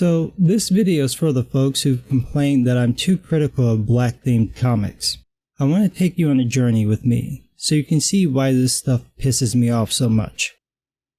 So this video is for the folks who've complained that I'm too critical of black themed comics. I want to take you on a journey with me, so you can see why this stuff pisses me off so much.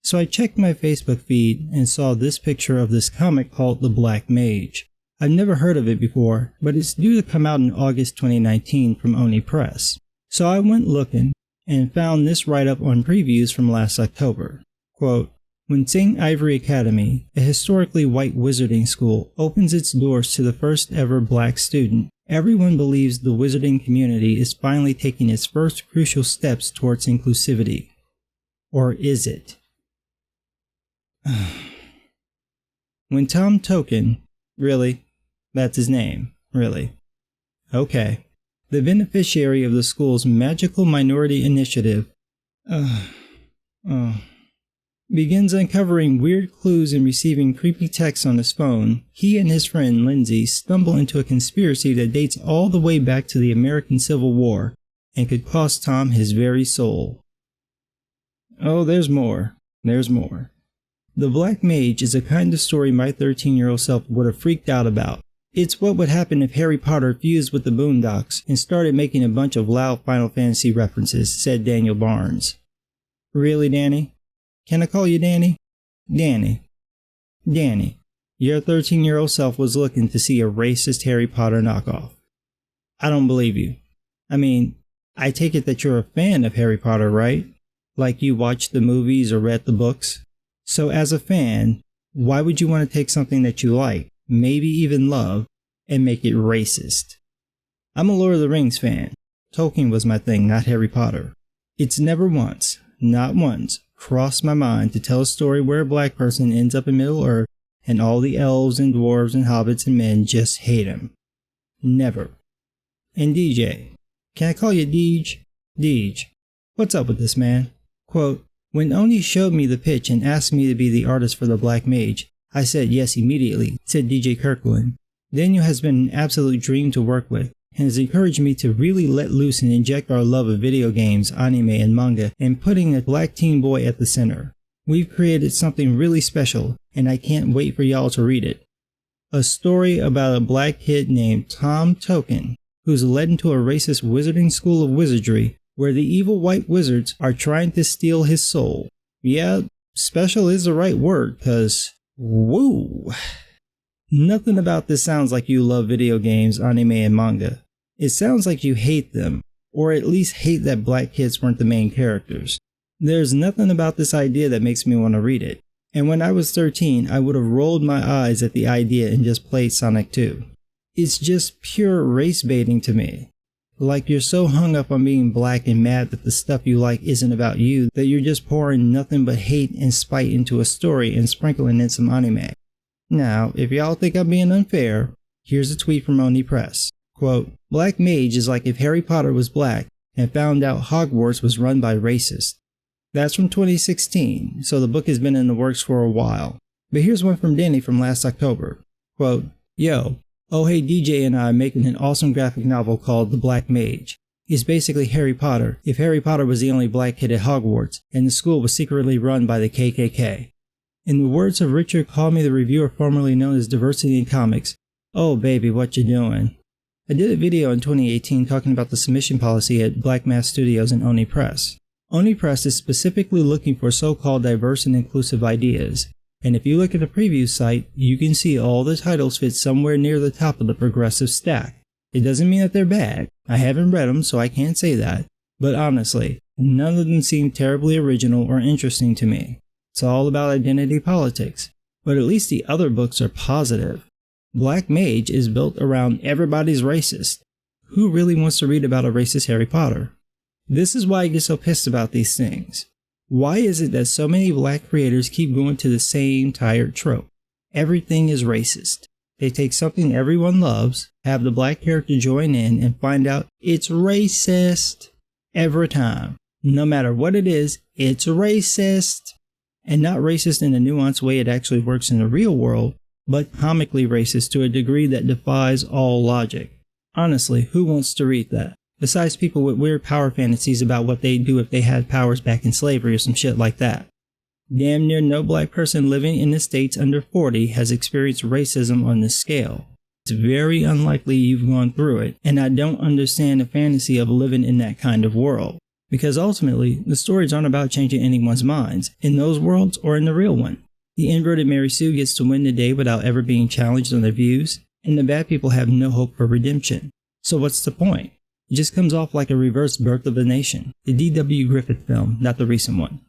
So I checked my Facebook feed and saw this picture of this comic called The Black Mage. I've never heard of it before, but it's due to come out in August 2019 from Oni Press. So I went looking and found this write-up on previews from last October. Quote, when St. Ivory Academy, a historically white wizarding school, opens its doors to the first ever black student, everyone believes the wizarding community is finally taking its first crucial steps towards inclusivity. Or is it? When Tom Token, really? That's his name, really? Okay. The beneficiary of the school's magical minority initiative, begins uncovering weird clues and receiving creepy texts on his phone, he and his friend Lindsay stumble into a conspiracy that dates all the way back to the American Civil War and could cost Tom his very soul. Oh, there's more. There's more. The Black Mage is a kind of story my 13-year-old self would have freaked out about. It's what would happen if Harry Potter fused with the Boondocks and started making a bunch of loud Final Fantasy references, said Daniel Barnes. Really, Danny? Can I call you Danny? Danny. Danny, your 13-year-old self was looking to see a racist Harry Potter knockoff. I don't believe you. I mean, I take it that you're a fan of Harry Potter, right? Like you watched the movies or read the books? So as a fan, why would you want to take something that you like, maybe even love, and make it racist? I'm a Lord of the Rings fan. Tolkien was my thing, not Harry Potter. It's never once, not once, crossed my mind to tell a story where a black person ends up in Middle-earth and all the elves and dwarves and hobbits and men just hate him. Never. And DJ, can I call you Deej? Deej, what's up with this, man? Quote, when Oni showed me the pitch and asked me to be the artist for the Black Mage, I said yes immediately, said d.j.kirkland. Daniel has been an absolute dream to work with, and has encouraged me to really let loose and inject our love of video games, anime, and manga, and putting a black teen boy at the center. We've created something really special, and I can't wait for y'all to read it. A story about a black kid named Tom Token, who's led into a racist wizarding school of wizardry, where the evil white wizards are trying to steal his soul. Yeah, special is the right word, cause woo! Nothing about this sounds like you love video games, anime, and manga. It sounds like you hate them, or at least hate that black kids weren't the main characters. There's nothing about this idea that makes me want to read it. And when I was 13, I would have rolled my eyes at the idea and just played Sonic 2. It's just pure race baiting to me. Like you're so hung up on being black and mad that the stuff you like isn't about you that you're just pouring nothing but hate and spite into a story and sprinkling in some anime. Now, if y'all think I'm being unfair, here's a tweet from Oni Press. Quote, Black Mage is like if Harry Potter was black and found out Hogwarts was run by racists. That's from 2016, so the book has been in the works for a while. But here's one from Danny from last October. Quote, yo, oh hey DJ and I are making an awesome graphic novel called The Black Mage. It's basically Harry Potter if Harry Potter was the only black kid at Hogwarts and the school was secretly run by the KKK. In the words of Richard Call Me the Reviewer formerly known as Diversity in Comics, oh baby what you doing? I did a video in 2018 talking about the submission policy at Black Mass Studios and Oni Press. Oni Press is specifically looking for so-called diverse and inclusive ideas. And if you look at the preview site, you can see all the titles fit somewhere near the top of the progressive stack. It doesn't mean that they're bad. I haven't read them, so I can't say that. But honestly, none of them seem terribly original or interesting to me. It's all about identity politics. But at least the other books are positive. Black Mage is built around everybody's racist. Who really wants to read about a racist Harry Potter? This is why I get so pissed about these things. Why is it that so many black creators keep going to the same tired trope? Everything is racist. They take something everyone loves, have the black character join in, and find out it's racist. Every time. No matter what it is, it's racist. And not racist in the nuanced way it actually works in the real world, but comically racist to a degree that defies all logic. Honestly, who wants to read that? Besides people with weird power fantasies about what they'd do if they had powers back in slavery or some shit like that. Damn near no black person living in the States under 40 has experienced racism on this scale. It's very unlikely you've gone through it, and I don't understand the fantasy of living in that kind of world. Because ultimately, the stories aren't about changing anyone's minds, in those worlds or in the real one. The inverted Mary Sue gets to win the day without ever being challenged on their views, and the bad people have no hope for redemption. So what's the point? It just comes off like a reverse Birth of a Nation, the D.W. Griffith film, not the recent one.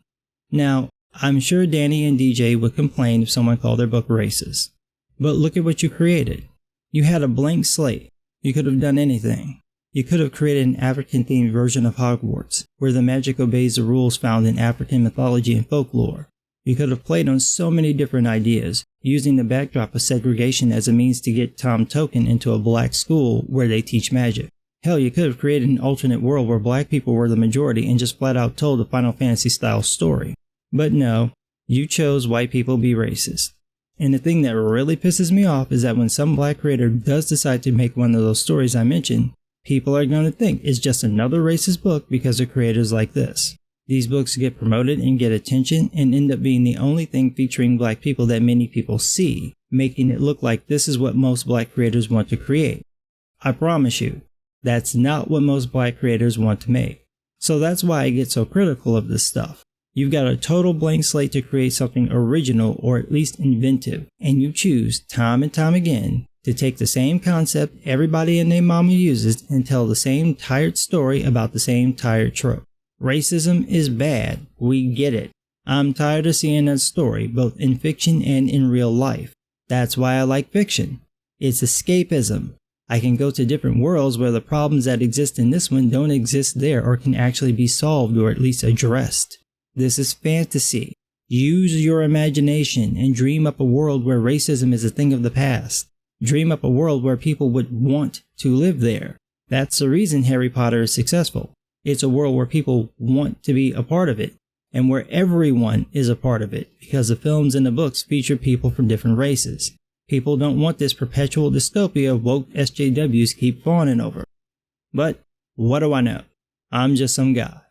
Now, I'm sure Danny and DJ would complain if someone called their book racist. But look at what you created. You had a blank slate. You could have done anything. You could have created an African-themed version of Hogwarts, where the magic obeys the rules found in African mythology and folklore. You could have played on so many different ideas, using the backdrop of segregation as a means to get Tom Token into a black school where they teach magic. Hell, you could have created an alternate world where black people were the majority and just flat out told a Final Fantasy-style story. But no, you chose white people be racist. And the thing that really pisses me off is that when some black creator does decide to make one of those stories I mentioned, people are going to think it's just another racist book because of creators like this. These books get promoted and get attention and end up being the only thing featuring black people that many people see, making it look like this is what most black creators want to create. I promise you, that's not what most black creators want to make. So that's why I get so critical of this stuff. You've got a total blank slate to create something original or at least inventive, and you choose time and time again to take the same concept everybody and their mama uses and tell the same tired story about the same tired trope. Racism is bad, we get it. I'm tired of seeing that story, both in fiction and in real life. That's why I like fiction. It's escapism. I can go to different worlds where the problems that exist in this one don't exist there or can actually be solved or at least addressed. This is fantasy. Use your imagination and dream up a world where racism is a thing of the past. Dream up a world where people would want to live there. That's the reason Harry Potter is successful. It's a world where people want to be a part of it, and where everyone is a part of it, because the films and the books feature people from different races. People don't want this perpetual dystopia woke SJWs keep fawning over. But what do I know? I'm just some guy.